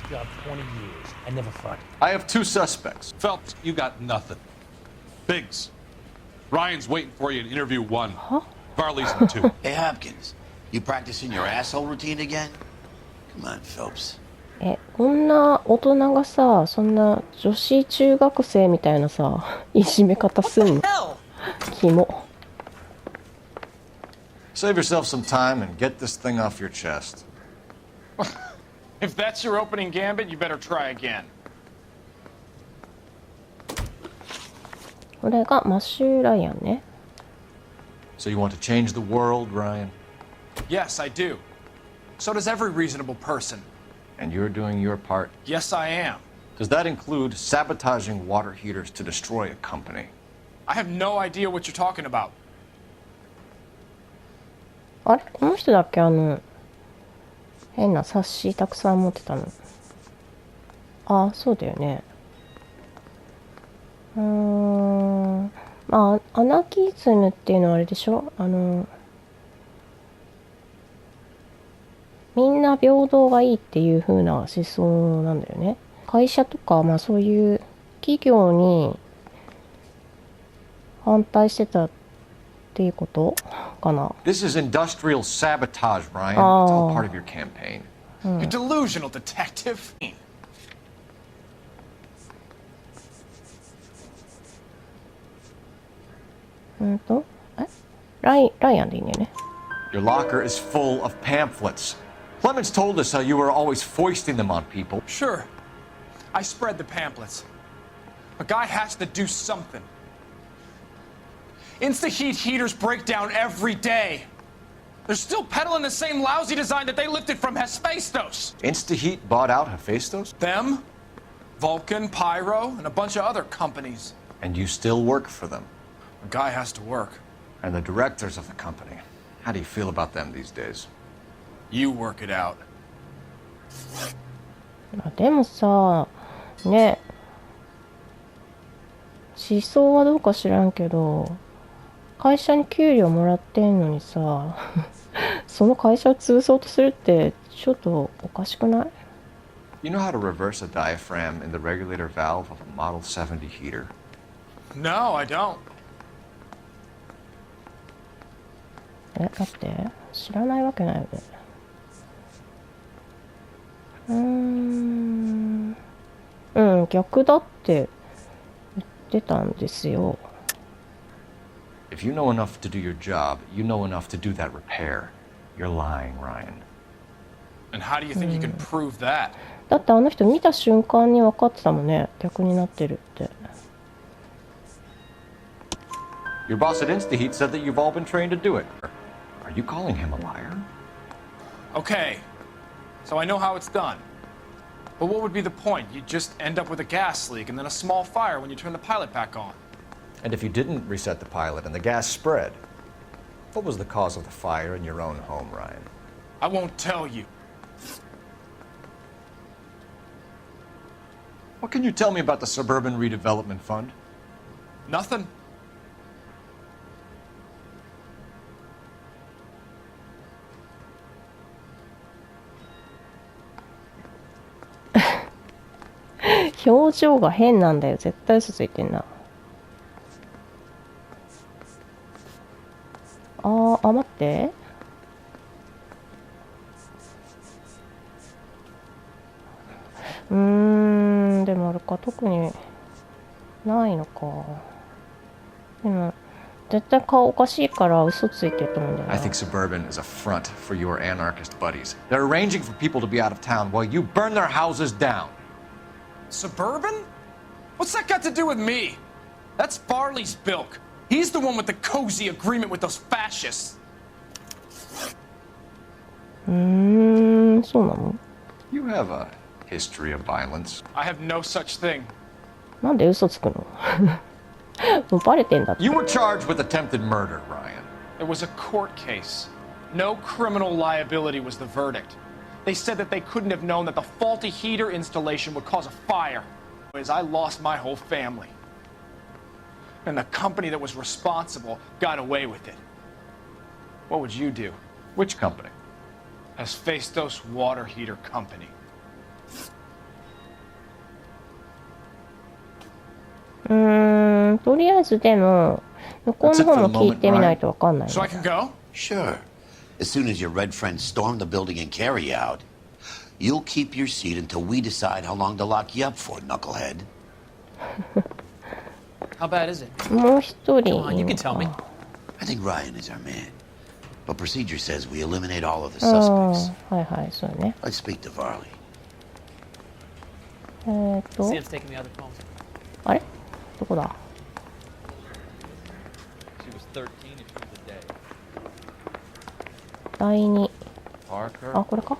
job 20 years. I never fronted. I have two suspects. Phelps, you got nothing. Biggs, Ryan's waiting for you in interview 1. Huh? Varley's in 2. Hey, Hopkins, you practicing your asshole routine again? Come on, Phelps. こんな大人がさ、そんな女子中学生みたいなさ、いじめ方すんの？キモ。Save yourself some time and get this thing off your chest. If that's your opening gambit, you better try again. これがマシュー・ライアンね。So you want to change the world, Ryan? Yes, I do. So does every reasonable person. And you're doing your part? Yes, I am. Does that include sabotaging water heaters to destroy a company? I have no idea what you're talking about. あれこの人だっけ変な冊子たくさん持ってたの。あ、そうだよね。まあ、アナキズムっていうのはあれでしょみんな平等がいいっていう風な思想なんだよね。会社とか、まあそういう企業に反対してたっていうことかな。This is industrial sabotage, Ryan. It's all part of your campaign. You delusional detective. ライアンでいいんだよね。Your locker is full of pamphlets. Clemens told us how you were always foisting them on people. Sure. I spread the pamphlets. A guy has to do something. Insta-heat heaters break down every day. They're still peddling the same lousy design that they lifted from Hephaestus. Insta-heat bought out Hephaestus? Them, Vulcan, Pyro, and a bunch of other companies. And you still work for them. A guy has to work. And the directors of the company. How do you feel about them these days? You work it out. でもさ、ね、思想はどうか知らんけど、会社に給料もらってんのにさ、その会社を潰そうとするってちょっとおかしくない？ You know how to reverse a diaphragm in the regulator valve of a Model 70 heater? No, I don't. 待って、知らないわけないよね。逆だって言ってたんですよ。If you know enough to do your job, you know enough to do that repair. You're lying, Ryan. And how do you think you can prove that? だってあの人見た瞬間に分かってたもんね。逆になってるって。Your boss at InstaHeat said that you've all been trained to do it. Are you calling him a liar? Okay, so I know how it's done. But what would be the point? You'd just end up with a gas leak and then a small fire when you turn the pilot back on. And if you didn't reset the pilot and the gas spread, what was the cause of the fire in your own home, Ryan? I won't tell you. What can you tell me about the Suburban Redevelopment Fund? Nothing. ?表情が変なんだよ。絶対嘘ついてんな。待って。でもあれか、特にないのか。でも絶対顔おかしいから嘘ついてると思うんだよな。I think Suburban is a front for your anarchist buddies. They're arranging for people to be out of town while you burn their houses down. Suburban? What's that got to do with me? That's Barley's bilk. He's the one with the cozy agreement with those fascists. そうなの？ You have a history of violence. I have no such thing. なんで嘘つくの？もうバレてんだって。You were charged with attempted murder, Ryan. It was a court case. No criminal liability was the verdict. They said that they couldn't have known that the faulty heater installation would cause a fire. As I lost my whole family. And the company that was responsible got away with it. What would you do? Which company? Hephaestus Water Heater Company. とりあえずでも向こうの方も聞いてみないとわかんないね。 So I can go? Sure. As soon as your red friends storm the building and carry you out, you'll keep your seat until we decide how long to lock you up for, knucklehead. How bad is it? もう一人 Come on, you can tell me. I think Ryan is our man. But procedure says we eliminate all of the あ suspects. あ、はいはい、そうね。 Let's speak to Varley. See him's taking the other phones. あれどこだ She was 13 if she was a day. 第2。 Parker. あ、これか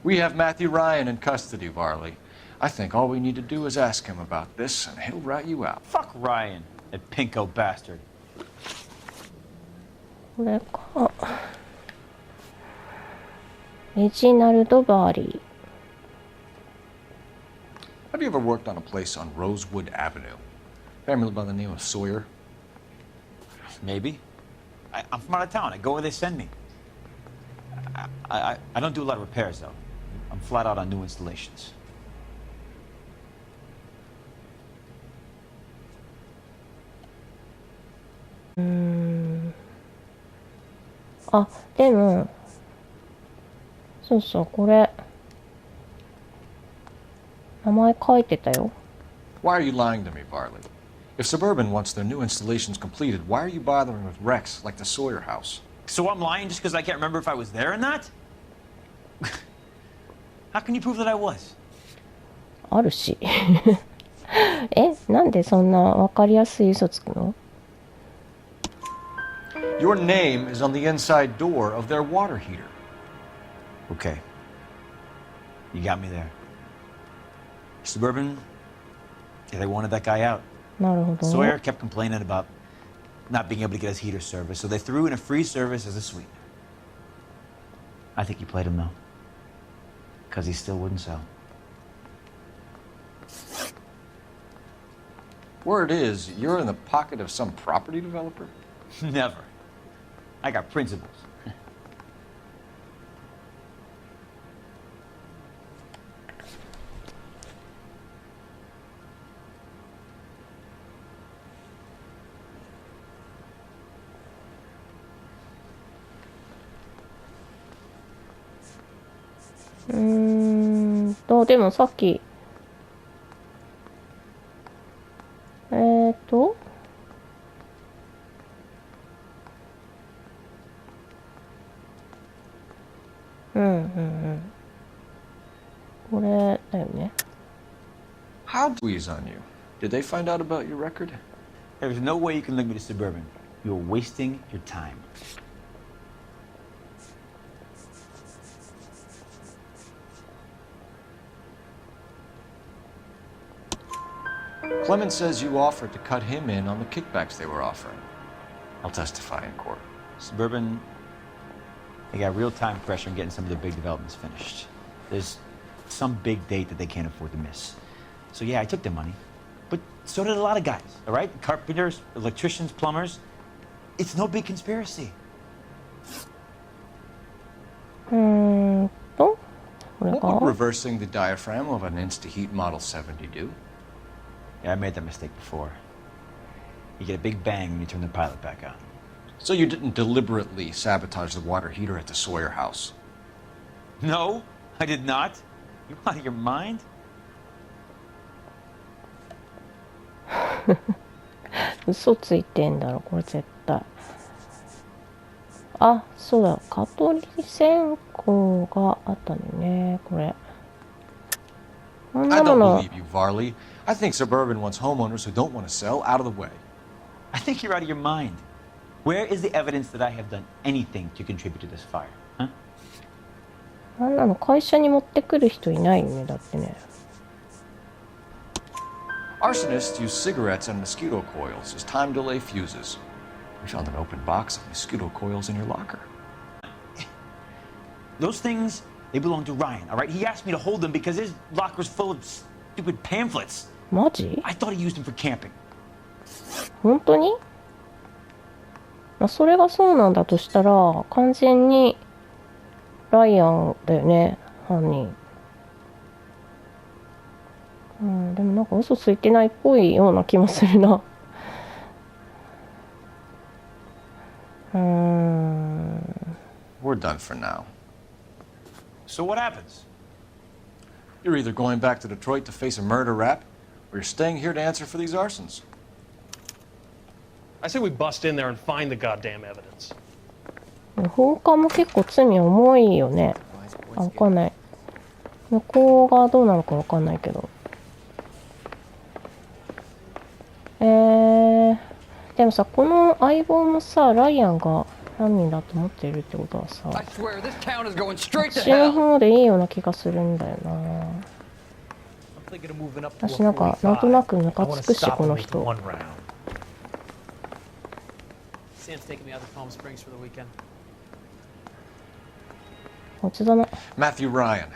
We have Matthew Ryan in custody, Varley. I think all we need to do is ask him about this, and he'll rat you out. Fuck Ryan, that pinko bastard. これか。レジナルド・バーリ Have you ever worked on a place on Rosewood Avenue? Family by the name of Sawyer? Maybe. I'm from out of town. I go where they send me. I don't do a lot of repairs, though. I'm flat out on new installations. あ、でも、そうそう、これ、名前書いてたよ。 Why are you lying to me, Varley? If Suburban wants their new installations completed, why are you bothering with wrecks like the Sawyer house? So I'm lying just because I can't remember if I was there or not? How can you prove that I was? あるし。え、なんでそんなわかりやすい嘘つくの Your name is on the inside door of their water heater. Okay. You got me there. Suburban, yeah, they wanted that guy out. なるほど Sawyer ね。 kept complaining about not being able to get his heater service, so they threw in a free service as a sweetener. I think you played him, though. Because he still wouldn't sell. Word is, you're in the pocket of some property developer? Never. I got principles. でもさっき、これだよね。How squeeze on you? Did they find out about your record? There's no way you can link me to Suburban. You're wasting your time. Clement says you offered to cut him in on the kickbacks they were offering. I'll testify in court. Suburban, they got real-time pressure on getting some of their big developments finished. There's some big date that they can't afford to miss. So yeah, I took their money. But so did a lot of guys, all right? Carpenters, electricians, plumbers. It's no big conspiracy. これ What か would reversing the diaphragm of an Insta-Heat Model 70 do? Yeah, I made that mistake before. You get a big bang when you turn the pilot back on. So you didn't deliberately sabotage the water heater at the Sawyer house? No, I did not. You out of your mind? 嘘ついてんだろ、これ絶対。あ、そうだ、蚊取り線香があったんだよね、これ。こん I なも don't の、 believe you, Varley. I think Suburban wants homeowners who don't want to sell out of the way. I think you're out of your mind. Where is the evidence that I have done anything to contribute to this fire? Huh? なんなの、会社に持ってくる人いないよね、だってね。Arsonists use cigarettes and mosquito coils as time delay fuses. We found an open box of mosquito coils in your locker. Those things, they belong to Ryan, all right? He asked me to hold them because his locker's full of stupid pamphlets. マジ I thought he used them for camping. 本当に、まあ、それがそうなんだとしたら、完全にライアンだよね、犯人。うん、でもなんか嘘ついてないっぽいような気もするな。We're done for now. So what happens? You're either going back to Detroit to face a murder rap, or you're staying here to answer for these arsons. I say we bust in there and find the goddamn evidence. 放火も結構罪重いよね。あ、わかんない。向こうがどうなのかわかんないけど。でもさ、この相棒もさ、ライアンが犯人だと思ってるってことはさ、こっちの方でいいような気がするんだよな。私なんか、なんとなくムカつくし、この人。Sam's taking me out to Palm Springs for the weekend. こっちだな。 Matthew Ryan,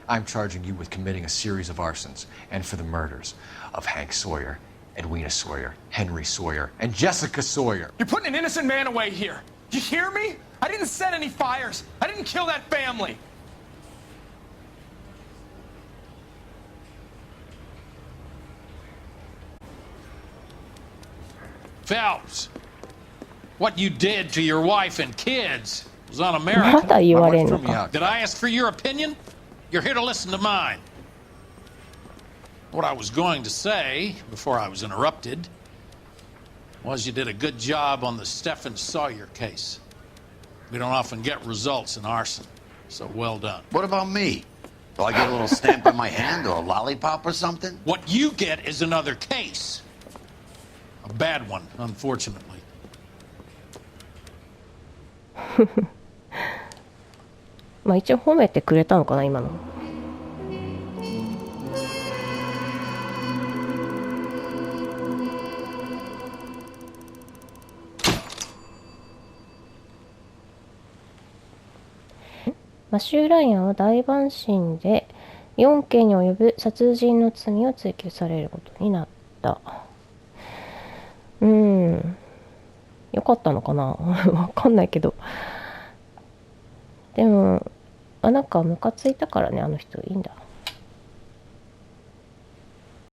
I'm charging you with committing a series of arsons and for the murders of Hank Sawyer, Edwina Sawyer, Henry Sawyer, and Jessica Sawyer. You're putting an innocent man away here. You hear me? I didn't set any fires. I didn't kill that family. Phelps, what you did to your wife and kids was un-American. まだ言われんの My wife threw me か。 out. Did I ask for your opinion? You're here to listen to mine. What I was going to say, before I was interrupted, was you did a good job on the Stephen Sawyer case. We don't often get results in arson, so well done. What about me? Do I get a little stamp on my hand or a lollipop or something? What you get is another case. A bad one, unfortunately. まあ一応褒めてくれたのかな、今の。マシュー・ライアンは大陪審で4件に及ぶ殺人の罪を追及されることになった。よかったのかなわかんないけど。でも、なんかムカついたからね、あの人いいんだ。